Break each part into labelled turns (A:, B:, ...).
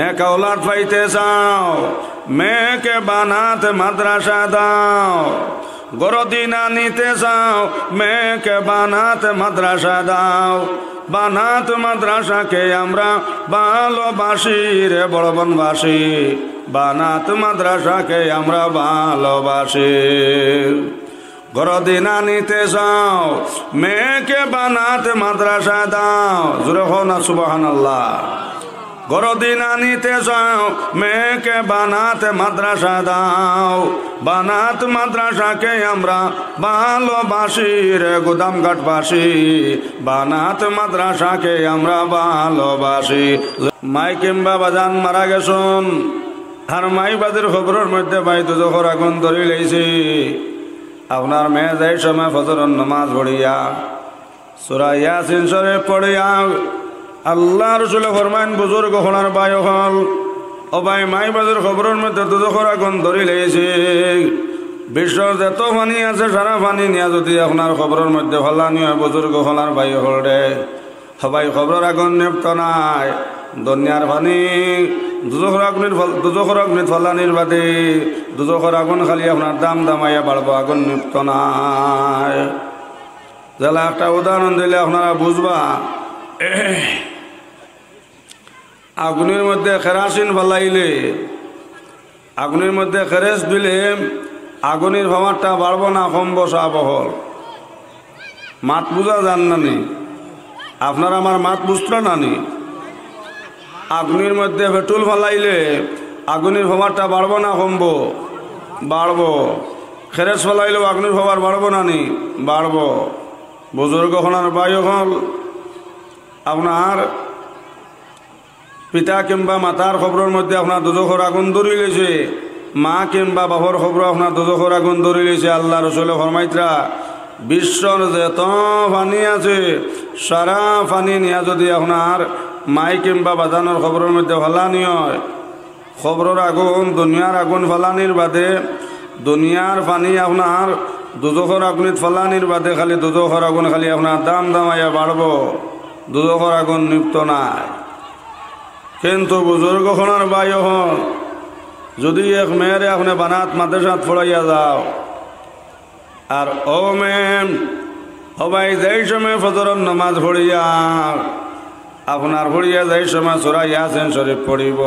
A: नेक औलाद पाइते चाও মেয়েকে বানাতে মাদ্রাসা দাও গরদিনা নিতে চাও মেয়েকে বানাতে মাদ্রাসা দাও বানাত মাদ্রাসাকে আমরা ভালোবাসি রে বড় বনবাসী বানাত মাদ্রাসাকে আমরা ভালোবাসি গরদিনা নিতে চাও মেয়েকে বানাতে মাদ্রাসা দাও জোরে হও না সুবহানাল্লাহ গরদিনা নিতে চাও মেয়েকে বানাতে মাদ্রাসা দাও বানাত মাদ্রাসাকে আমরা ভালোবাসি রে গোদামঘাটবাসী বানাত মাদ্রাসাকে আমরা ভালোবাসি মাই কিংবা বাজান মারা গেছুন আর মাই বাদের খবরের মধ্যে ভাই দুজখর আগুন ধরে লইছি আপনার মেয়ে যাই সময় ফজরের নামাজ পড়িয়া সূরা ইয়াসিন শরীফ পড়িয়া আল্লাহ রসুল ফরমান বুজুর্গ হলার বায়ু হল ও ভাই মাই বাজার খবরের মধ্যে দুজখর আগুন ধরে লেগেছে বিশ্বর যত পানি আছে সারা পানি নিয়ে যদি আপনার খবরের মধ্যে ফলানি হয় বুজুর্গ হলার বায়ু হল রে সবাই খবরের আগুন নিপ্ত নাই দুনিয়ার পানি দুজখর অগ্নিত ফলানির বাদে দুজখর আগুন খালি আপনার দাম দামাইয়া বাড়বো আগুন নিপ্ত নাই যারা একটা উদাহরণ দিলে আপনারা বুঝবা আগুনের মধ্যে কেরাসিন ফলাইলে আগুনের মধ্যে খেরেস দিলে আগুনের ভামারটা বাড়বো না কমবো সাবহল মাত বুঝা যান নানি আপনার আমার মাত বুঝতো নানি আগুনের মধ্যে পেট্রোল ফলাইলে আগুনের ভামারটা বাড়বো না কমবো বাড়বো খেরেস ফলাইলেও আগুনের ভাবার বাড়বো নানি বাড়বো বুজুর্গ হলার বায়ু হল আপনার পিতা কিংবা মাতার খবরের মধ্যে আপনার দুজখর আগুন ধরে লেছে মা কিংবা বাবার খবর আপনার দুজখর আগুন ধরে লেছে আল্লাহ রসুলের ফরমাইত্রা বিশ্বর যত পানি আছে সারা পানি নিয়ে যদি আপনার মাই কিংবা বাজানোর খবরের মধ্যে ফালানি হয় খবরের আগুন দুনিয়ার আগুন ফালানির বাদে দুনিয়ার পানি আপনার দুজখর আগুনিত ফালানির বাদে খালি দুজখর আগুন খালি আপনার দাম দামাইয়া বাড়বো দুজখর আগুন নিপ্ত নাই কিন্তু বুজুর্গ হনার বায়ু হন যদি এক মেয়েরে আপনি বানাত মাদ্রাসাত পড়াইয়া যাও আর ও মেম সবাই যেই সময় ফজরের নামাজ পড়িয়া আপনার পড়িয়া যেই সময় সূরা ইয়াসিন শরীফ পড়িব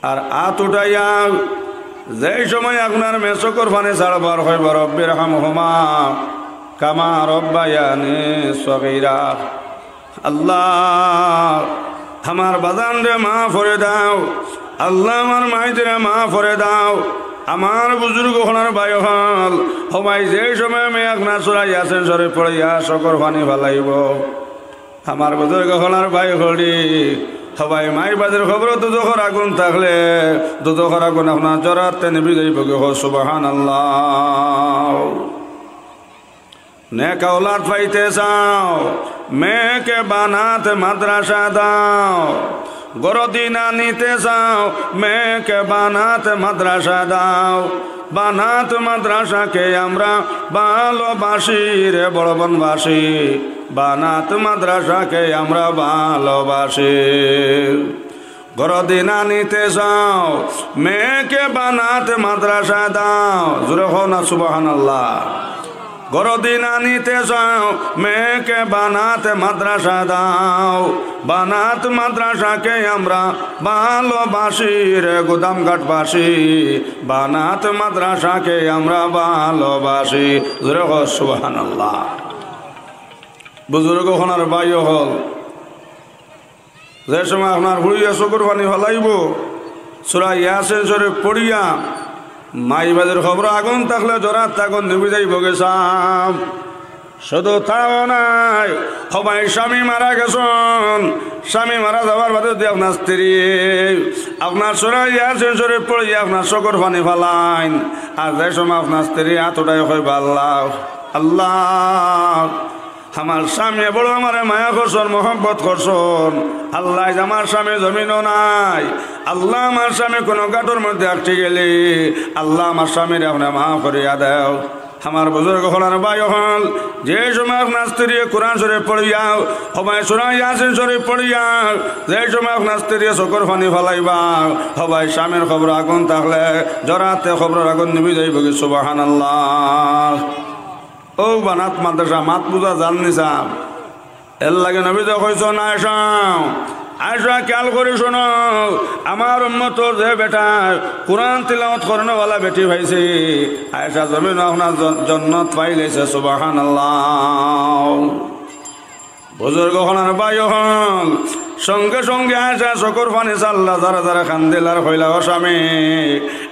A: আর আত উঠাইয়া যেই সময় আপনার মেসকর ফানে ছাড়বার হইব রব্বির হামহুমা কামা রব্বায়ানি সগীরা আল্লাহ আমার বাজান রে মাফ করে দাও আল্লাহ আমার মাইদরে মাফ করে দাও আমার বুজুর্গ হনার বায়ু হল সবাই যে সময় আমি আপনার সূরা ইয়াসিন শরীফ পড়িয়া সকর পানি ফেলাইব আমার বুজুর্গ হনার বায়ু হলি সবাই মাই বাজার খবর দুজখর আগুন থাকলে দুজখর আগুন আপনার জরাতে নিবি যাইব সুবহানাল্লাহ नेक औलाद पाइते चाও মেয়েকে বানাতে মাদ্রাসা দাও গরদিনা নিতে চাও মেয়েকে বানাতে মাদ্রাসা দাও বানাত মাদ্রাসাকে আমরা ভালোবাসি রে বড় বনবাসী বানাত মাদ্রাসাকে আমরা ভালোবাসি গরদিনা নিতে চাও মেয়েকে বানাতে মাদ্রাসা দাও জোরে হও না সুবহানাল্লাহ গরদিনা নিতে চাও মেয়েকে বানাতে মাদ্রাসা দাও বানাত মাদ্রাসাকে আমরা ভালোবাসি রে গোদামঘাটবাসী বানাত মাদ্রাসাকে আমরা ভালোবাসি জোরে হও সুবহানাল্লাহ বুজুর্গ হনার বায়ু হল যে সময় আপনার হুড়িয়া চকুর পানি ফলাইব সূরা ইয়াসিন শরীফ পড়িয়া মাই বাজার খবর আগুন থাকলে জরাত আগুন নিবি যাইব গেছাম শুধু তাও নাই সবাই স্বামী মারা গেছেন স্বামী মারা যাওয়ার বাদে যদি আপনার স্ত্রী আপনার সূরা ইয়াসিন শরীফ পড়িয়া আপনার চকুর পানি ফলাইন আর যে সময় আপনার স্ত্রী হাত উঠাই হইব আল্লাহ আল্লাহ আমার স্বামী বড় আমার মায়া করছন মোহাম্মত করছন আল্লাহ আমার স্বামী জমিনও নাই আল্লাহ আমার স্বামী কোনো গাটোর মধ্যে আটকে গেলে আল্লাহ আমার স্বামীর আপনার মা করিয়া দাও আমার বুজুর্গ হলার ভাই হল যে সময় আপনার স্ত্রী কোরআন শরীফ পড়িয়া সবাই সূরা ইয়াসিন শরীফ পড়িয়া যে সময় আপনার স্ত্রী চকুর পানি ফলাইবা সবাই স্বামীর খবর আগুন থাকলে জরাতে খবর আগুন নিবি যাইব কি সুবহানাল্লাহ। ও বানাত মাদ্রাসা মাত বুঝা জাননি সাহ এর লাগে নবী তো কইছো না আয়সা খেয়াল করে শোনো আমার উম্মতর যে বেটা কোরআন তিলাওয়াত করনেওয়ালা বেটি ভাইছে আয়সা জমিন আপনার জান্নাত পাইলেছে সুবহানাল্লাহ। বুজুর্গ হলার ভাই হল সঙ্গে সঙ্গে আয়সা চকুর পানি চাল্লা যারা যারা খান্দিল আর হইলা ও স্বামী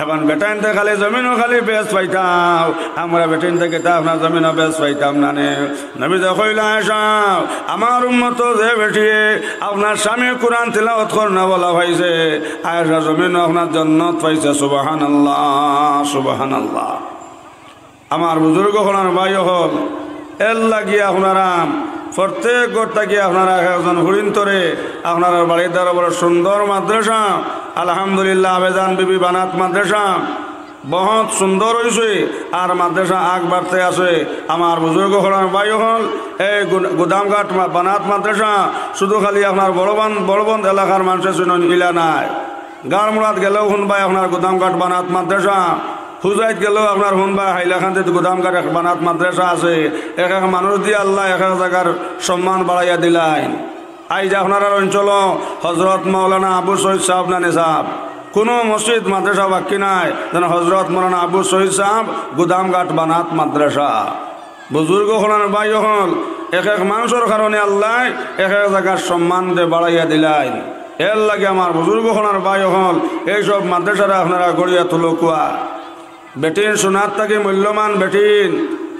A: এখন বেটাইনতে খালি জমিনও খালি বেশ পাইতাম আমরা বেটিন থেকে তা আপনার জমিনও বেশ পাইতাম না নে নবী যে হইলা আয়সা আমার উম্মত যে বেটিয়ে আপনার স্বামী কোরআন তিলাওয়াত করনা বলা ভাইছে আয়সা জমিনও আপনার জান্নাত পাইছে সুবহানাল্লাহ সুবহানাল্লাহ। আমার বুজুর্গ হলার ভাই হল এর লাগিয়ে আপনারা প্রত্যেক ঘরটা গিয়ে আপনারা একজন হরিণতরে আপনার বাড়ির দ্বারা বড় সুন্দর মাদ্রাসা আলহামদুলিল্লাহ আবেদান বিবি বানাত মাদ্রাসা বহুত সুন্দর হয়েছে আর মাদ্রাসা আগ বাড়তে আছে। আমার বুজুর্গ হলার ভাই হল এই গুদামঘাট বানাত মাদ্রাসা শুধু খালি আপনার বড়বন্ধ এলাকার মানুষের শুনুন ইলা নাই গাড়মুড়াত গেলেও শুনবাই আপনার গুদামঘাট বানাত মাদ্রাসা হুজাইত গেলেও আপনার শুনবা হাইলাখান্তে গুদামঘাট বানাত মাদ্রাসা আছে এক এক মানুষ দিয়ে আল্লাহ এক এক জায়গার সম্মান বাড়াইয়া দিলাইন। আই যে আপনার অঞ্চল হজরত মৌলানা আবু শহীদ সাহেব নানি সাহেব কোনো মসজিদ মাদ্রাসা বাকি নাই যেন হজরত মৌলানা আবু শহীদ সাহেব গুদামঘাট বানাত মাদ্রাসা বুজুর্গ হলার ভাই হল এক এক মানুষের কারণে আল্লাহ এক এক জায়গার সম্মান দিয়ে বাড়াইয়া দিলাইন। এর লাগে আমার বুজুর্গ হলার ভাই হল এইসব মাদ্রাসারা আপনারা গড়িয়া তুলো কুয়া বেটিন সোনার থেকে মূল্যমান বেটিন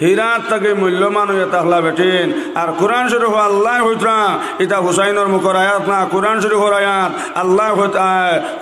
A: হীরার থেকে মূল্যমান হইয়া তাহলা বেটিন আর কোরআন শরীফ আল্লাহ হইতরা এটা হুসাইনের মুখর আয়াত না কোরআন শরীফর আয়াত আল্লাহ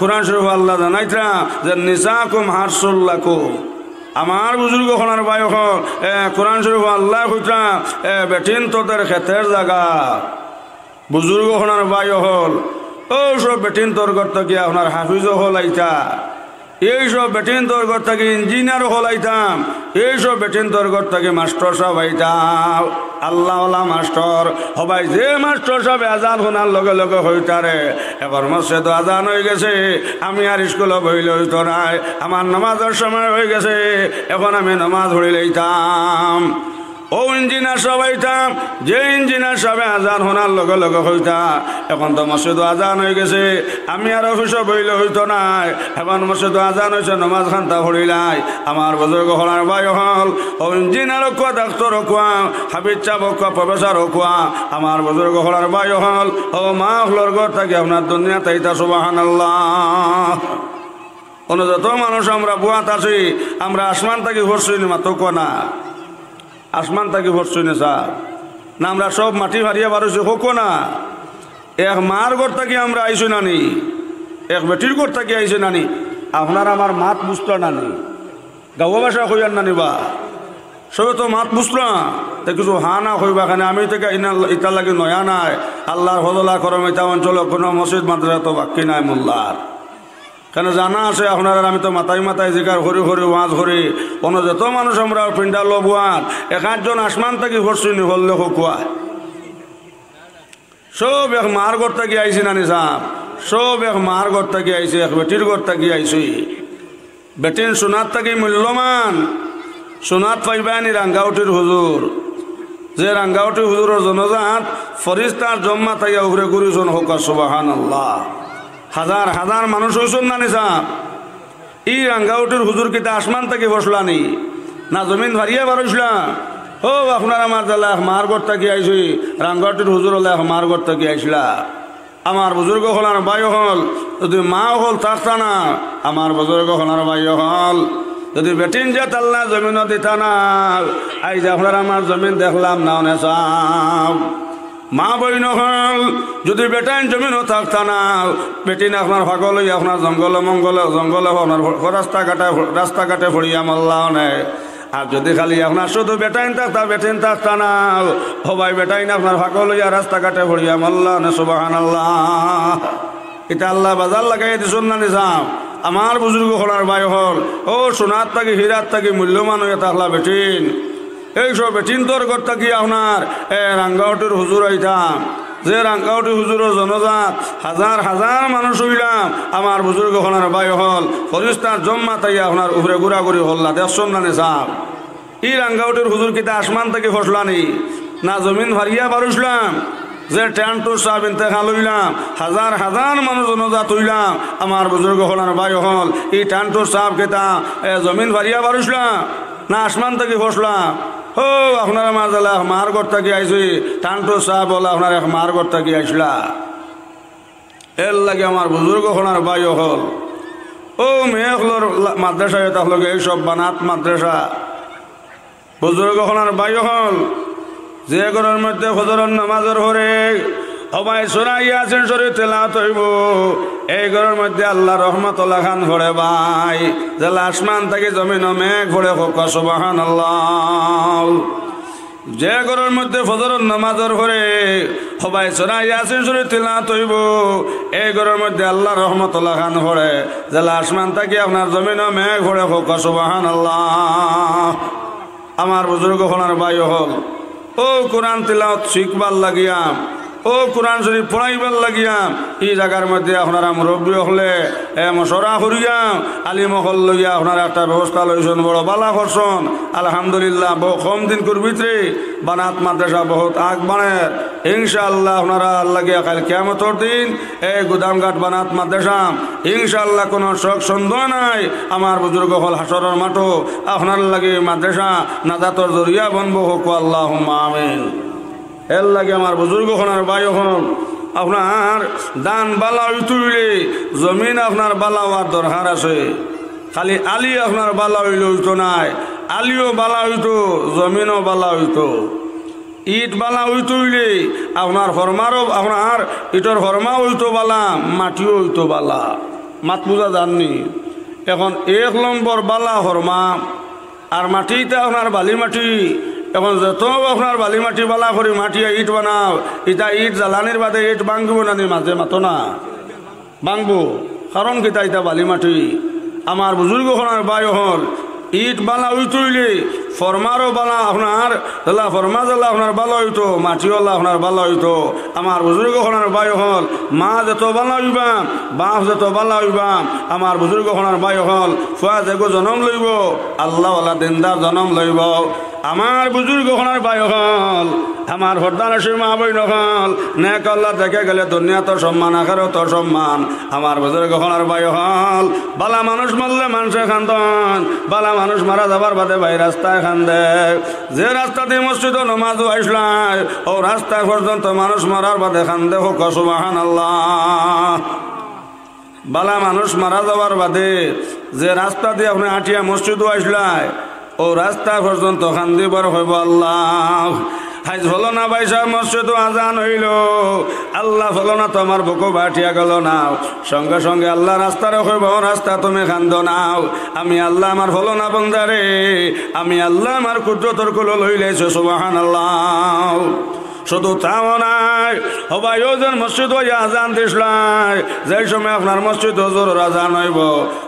A: কোরআন শরীফ আল্লাহ জানাইতরা যে নিসাকুম হারসুল্লাকুম। আমার বুজুর্গ হলার ভাই হল কোরআন শরীফ আল্লাহ হইতরা বেটিন তোদের ক্ষেতের জায়গা বুজুর্গ হলার ভাই হল ও সব বেটিন তোর করতে গিয়ে আপনার হাফিজও হল আইতা এইসব বেটিন তোর ঘর থেকে ইঞ্জিনিয়ারও হলাইতাম এইসব বেটিন তোর ঘর থেকে মাস্টার সাহেব আইতাম আল্লাহ মাস্টার সবাই যে মাস্টার সাহেব আজান শোনার লগে লগে হইতারে এবার মসজিদ আজান হয়ে গেছে আমি আর স্কুলে বইলে হইতো নাই আমার নামাজের সময় হয়ে গেছে এখন আমি নামাজ ধরে লইতাম ও ইঞ্জিনিয়ার সাহেব আইতাম যে ইঞ্জিনিয়ার সাহেব আজান শোনার লগে লগে হইতা এখন তো মসজিদ আজান হয়ে গেছে আমি আর অফিসে বইলে হইতো নাই এখন মসজিদ আজান হয়েছে নমাজ খান্তা হরিলাই। আমার বুজুর্গ হলার ভাই হল ও ইঞ্জিনিয়ার কোয়া ডাক্তার কোয়া হাবিজ চাপ কোয়া প্রফেসর কোয়া আমার বুজুর্গ হলার ভাই হল ও মা হলর ঘর থাকি আপনার দুনিয়া তাইতা সুবহানাল্লাহ। অন্য যত মানুষ আমরা বুয়াত আছি আমরা আসমান থাকি ভরছি মাত্র কোয়া না আসমান থাকি ভরছি না স্যার না আমরা সব মাটি ভারিয়া বারোছি হোক না এক মার ঘর থাকি আমরা আইসি নানি এক বেটির ঘর থাকি আইসি নানি আপনার আমার মাত বুঝতো নানি গাঁও ভাষা হইয়ার নানি বা সবে তো মাত বুঝলো না তা কিছু হা না হইবা খানে আমি থেকে ইটা লাগে নয়া নাই আল্লাহর হদলা করম এটা অঞ্চল কোনো মসজিদ মাদ্রাসা তো বাকি নাই মোল্লার কেন জানা আছে আপনার আমি তো মাথায় মাথায় জিকার হরি হরি ওয়াজ হরি কোনো যত মানুষ আমরা পিন্ডা লবুয়াত এক আটজন আসমান থেকে ভরসিনি হলে হোকুয়া সব এক মার ঘর থেকে আইসি নানি সাহেব সব এক মার ঘর থেকে আইসি এক বেটির ঘর থেকে আইসি বেটিন সোনার থেকে মূল্যমান সোনার পাইবানি রাঙ্গাউটির হুজুর যে রাঙ্গাউটি হুজুরের জনজাত ফরিস্তার জম্মা তাইয়া উঘরে গুরুজন হোক সুবহানাল্লাহ। হাজার হাজার মানুষ হইসন না নিসাব ই রাঙ্গাউটির হুজুর কিতা আসমান থেকে বসলানি না জমিন ভারিয়া বারইসলা ও আপনার আমার দালা মার ঘর থেকে আইসি রাঙ্গাউটির হুজুর হলে মার ঘর থেকে আইসলা। আমার বুজুর্গ হলার ভাই হল যদি মা হল থাকতা না আমার বুজুর্গ হলার ভাই হল যদি বেটিন যে তাল্লা জমিনও দিতা না আই যে আপনার আমার জমিন দেখলাম না নেশাব মা বইন হল যদি বেটাইন জমিনও থাকতা না বেটিন আপনার পাগল হইয়া আপনার জঙ্গলে মঙ্গলে জঙ্গলে আপনার রাস্তাঘাটে ফড়িয়া মাল্লাও নেই আর যদি খালি আপনার শুধু বেটাইন থাকতা না সবাই বেটাইন আপনার পাগল হইয়া রাস্তাঘাটে ফড়িয়া মাল্লা নে সুবহানাল্লাহ। এটা আল্লাহ বাজার লাগাই দিছুন না নিজাম আমার বুজুর্গ হলার বাই হল ও সোনার থাকি হীরার থাকি মূল্যমান হয়ে থাকলা বেটিন এইসব বেটিন তোর ঘর থাকি আপনার রাঙ্গাউটির হুজুর হইতাম যে রাঙ্গাউটি হুজুরের জনজাত হাজার হাজার মানুষ হইলাম আমার বুজুর্গ হলার বাই হল ফরিস্তার জম্মা তাই আপনার উপরে ঘুরাঘুরি হল্লা দেখছেন না নেশাব ই রাঙ্গাউটির হুজুর কিতা আসমান থেকে ফসলানি না জমিন ভারিয়া বারুসলাম যে ট্যান্টুর সাহেব ইন্তেকাল হইলাম হাজার হাজার মানুষ জনজাত হইলাম আমার বুজুর্গ হলার বাই হল এই ট্যান্টুর সাহেব কেতা জমিন ভারিয়া বারুসলাম না আসমান থেকে ফসলাম ও আপনারা মারজালা মার ঘর থেকে আইসি ট্যান্টুর সাহেব বলে আপনার এক মার ঘর থেকে আইসলা এর লাগে আমার বুজুর্গ হলার বাই হল ও মেয়ে হলোর মাদ্রাসায় তাহলে এইসব বানাত মাদ্রাসা বুজুর্গ হলার বাই হল যে ঘরের মধ্যে ফজরের নামাজের হরে সবাই শোনাইয়াছেন শরীর তেলাওয়াত হইব এই ঘরের মধ্যে আল্লাহ রহমতুল্লাহ খান ভরে ভাই জেলা আসমান থেকে জমিন মেঘ ভরে হোক সুবহানাল্লাহ যে ঘরের মধ্যে ফজরের নামাজের হরে সবাই শোনাইয়াছেন শরীর তেলাওয়াত হইব এই ঘরের মধ্যে আল্লাহ রহমতুল্লাহ খান ভরে জেলা আসমান থেকে আপনার জমিন মেঘ ভরে হোক সুবহানাল্লাহ আমার বুজুর্গ হলার বাই হল ও কোরআন তিলাওয়াত শিখবার লাগিয়াম ও কোরআন শরীফ পড়াইবার লাগিয়াম এই জায়গার মধ্যে আপনারা মুরব্বী হলে মশরা করিয়াম আলিম হল লইয়া আপনারা একটা ব্যবস্থা লইছেন বড় বালা করছেন আলহামদুলিল্লাহ বহু কম দিন ভিতরে বানাত মাদ্রাসা বহুত আগ বাড়ে ইনশাআল্লাহ আপনারা আল্লাহ গিয়া কাল কিয়ামতের দিন এই গুদামঘাট বানাত মাদ্রাসা ইনশাআল্লাহ কোনো শখ সন্দেহ নাই আমার বুজুর্গ হল হাসরের মাঠো আপনার লাগে মাদ্রাসা নাজাতর জরিয়া বনবো হোক আল্লাহুম্মা আমিন এর লাগে আমার বুজুর্গ হনার বাই হন আপনার দান বালা তুইলে জমিন আপনার বালা হওয়ার দরকার আছে খালি আলি আপনার বালা হইলে হইতো নাই আলিও বালা হইতো জমিনও বালা হইতো ইট বালা হইতো হইলে আপনার হরমারও আপনার ইটর হরমা হইতো বালা মাটিও হইতো বালা মাত বুঝা জাননি এখন 1 নম্বর বালা হরমা আর মাটিতে আপনার বালি মাটি এখন যত আপনার বালি মাটি বালা করি মাটি ইট বানাও ইটা ইট জ্বালানির বাদে ইট ভাঙব না মাঝে মাতো না ভাঙবো কারণ কিতা ইটা বালি মাটি আমার বুজুর্গ হনার বাই হল ইট বালা উইতইলে ফরমারও বালা আপনার জ্বালা ফরমা জ্বালা আপনার বালা হইতো মাটিওয়ালা আপনার বালা হইতো আমার বুজুর্গ হনার বাই হল মা যত বালা হইবাম বাঁশ যত বালা হইবাম আমার বুজুর্গ হনার বাই হল ফুয়া যেগো জনম লইব আল্লাহওয়ালা দিনদার জনম লইব আমার বুজুর্গ হনার বাই হল আমার হরদান আসে মা বই নহল নেক আল্লাহ দেখে গেলে দুনিয়া তো সম্মান আখারও তো সম্মান আমার বুজুর্গ হনার বাই হল বালা মানুষ মারলে মানুষে খান্দন বালা মানুষ মারা যাবার বাদে ভাই রাস্তায় খান্দে যে রাস্তা দিয়ে মসজিদ নমাজও আসলাই ও রাস্তায় পর্যন্ত মানুষ মারার বাদে খান্দে হোক সুবহানাল্লাহ বালা মানুষ মারা যাবার বাদে যে রাস্তা দিয়ে আপনি আটিয়া মসজিদও আসলাই ও রাস্তা পর্যন্ত খান্দিবার হইব আল্লাহ হাজ হলো না ভাই সাহেব মসজিদ আজান হইল আল্লাহ হলো না তোমার বুকো বাটিয়া গেল না সঙ্গে সঙ্গে আল্লাহ রাস্তার হইব রাস্তা তুমি খান্দ নাও আমি আল্লাহ আমার হলো না বন্দারে আমি আল্লাহ আমার কুদরতর কুলো লইলেছে সুবহানাল্লাহ শুধু তাও নাই সবাই ওজন মসজিদ হইয়া আজান দিসলাই যে সময় আপনার মসজিদ হজুর আজান হইব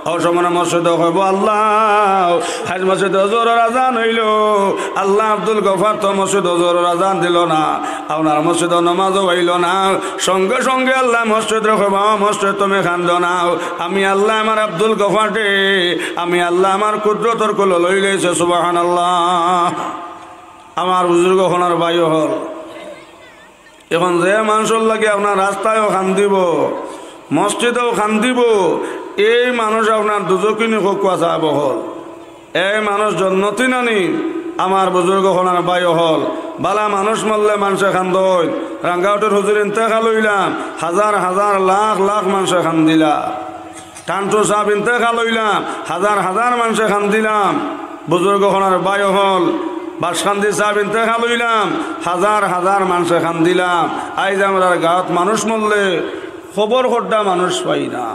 A: ও সময় মসজিদ হইব আল্লাহ হাজ মসজিদ হজুর আজান হইল আল্লাহ আব্দুল গফার তো মসজিদ হজুর আজান দিল না আপনার মসজিদ নামাজও হইল না সঙ্গে সঙ্গে আল্লাহ মসজিদ হইব মসজিদ তুমি খান্দ নাও আমি আল্লাহ আমার আব্দুল গফারে আমি আল্লাহ আমার কুদরতর কুলো লইলেছে সুবহানাল্লাহ আমার বুজুর্গ হনার বাই হল এখন যে মানুষের লাগে আপনার রাস্তায়ও খান দিব মসজিদেও খান দিব এই মানুষ আপনার দুজকিনি হকুয়া চাব হল এই মানুষ জন্নতি নানি আমার বুজুর্গ হলার বাই হল বালা মানুষ মরলে মানুষে খান দই রাঙ্গাউটের হুজুর ইন্তেকাল হইলাম হাজার হাজার লাখ লাখ মানুষে খান দিলা টান্টু সাহেব ইন্তেকাল হইলাম হাজার হাজার মানুষে খান দিলাম বুজুর্গ হলার বাই হল বাসখান্দি সাহেব ইন্তেকাল হইলাম হাজার হাজার মানুষে খান দিলাম আইজ আমরা গাঁত মানুষ মরলে খবর খোদ্দা মানুষ পাই না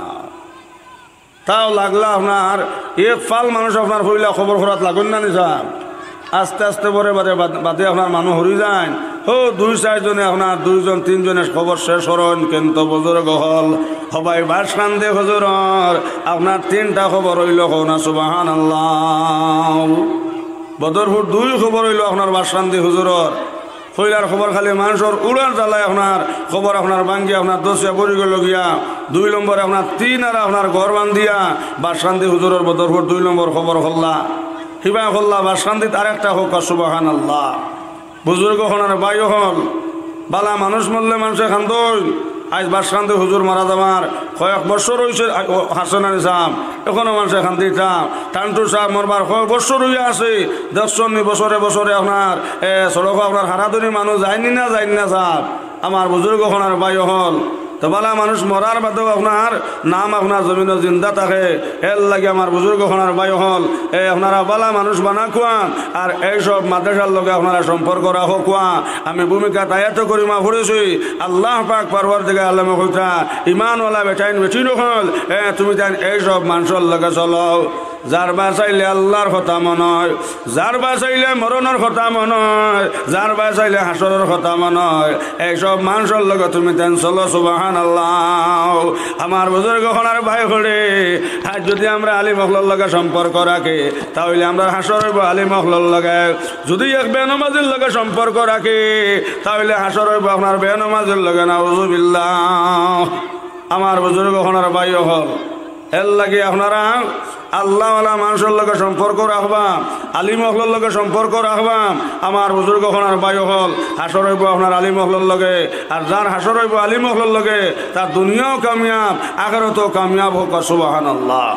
A: তাও লাগলা আপনার এক ফাল মানুষ আপনার হইলা খবর খরাত লাগুন না নিসাম আস্তে আস্তে পরে বাদে বাদে আপনার মানুষ হরি যায় ও 2-4 জনে আপনার 2জন 3 জনের খবর শেষ হরণ কিন্তু বুজুর্গ হল সবাই বাসকান্দে হুজুরর আপনার 3টা খবর হইল না সুবহানাল্লাহ বদরপুর 2 খবর হইল আপনার বাসকান্দে হুজুরর কইলার খবর খালি মানুষের উড়ার জ্বালায় আপনার খবর আপনার ভাঙ্গি আপনার দোষিয়া পড়ি গেল গিয়া 2 নম্বরে আপনার 3 আর আপনার ঘর বান্ধিয়া বাসকান্দি হুজুরের বদরপুর 2 নম্বর খবর হল্লা হিবা হল্লা বাসকান্দিত আরেকটা হোক সুবহানাল্লাহ বুজুর্গ হনার বায়ু হল বালা মানুষ মরলে মানুষে খান্দই আজ বাসকান্দি হুজুর মারা যাবার কয়েক বছর হয়েছে হাসান আলী সাহেব এখনো মানুষে খান্দি টান্টু সাহেব মরবার কয়েক বছর হইয়া আছে 10 বছরে বছরে আপনার সড়ক আপনার হারাধনী মানুষ যায়নি না সাহেব আমার বুজুর্গ হনার বায়ু হল তো বালা মানুষ মরার বাদেও আপনার নাম আপনার জমিন জিন্দা থাকে এর লাগে আমার বুজুর্গ হনার বায়ু হল আপনারা বালা মানুষ বানা খুয়ান আর এইসব মাদ্রাসার লগে আপনারা সম্পর্ক রাখো খুয়া আমি ভূমিকা তায়াত করি মা পড়েছি আল্লাহ পাক পারবার দিকে আল্লাহ মখুলতা ইমানওয়ালা বেটাইন বেটি হল তুমি তাই এইসব মানুষের লগে চলো যার বাঁচাইলে আল্লাহর কথা মনে হয় যার বাঁচাইলে মরণের কথা মনে হয় যার বাঁচাইলে হাসরের কথা মনে হয় এইসব মানুষের লগে তুমি তেন চলো সুবহানাল্লাহ আমার বুজুর্গ হনার ভাই হলে আজ যদি আমরা আলী মখলর লগে সম্পর্ক রাখি তাহলে আমরা হাসর হইব আলী মখলর লগে যদি এক বেনমাজির লগে সম্পর্ক রাখি তাহলে হাসর হইব আপনার বেনমাজির লগে নাউযুবিল্লাহ আমার বুজুর্গ হনার ভাই হল এর লাগে আপনারা আল্লাহওয়ালা মানুষের লগে সম্পর্ক রাখবা আলী মখলর লগে সম্পর্ক রাখবা আমার বুজুর্গ হনার বায়ু হল হাসর হইব আপনার আলী মখলর লগে আর যার হাসর হইব আলী মখলর লগে তার দুনিয়াও কামিয়াব আখিরাতেও কামিয়াব হোক সুবহানাল্লাহ।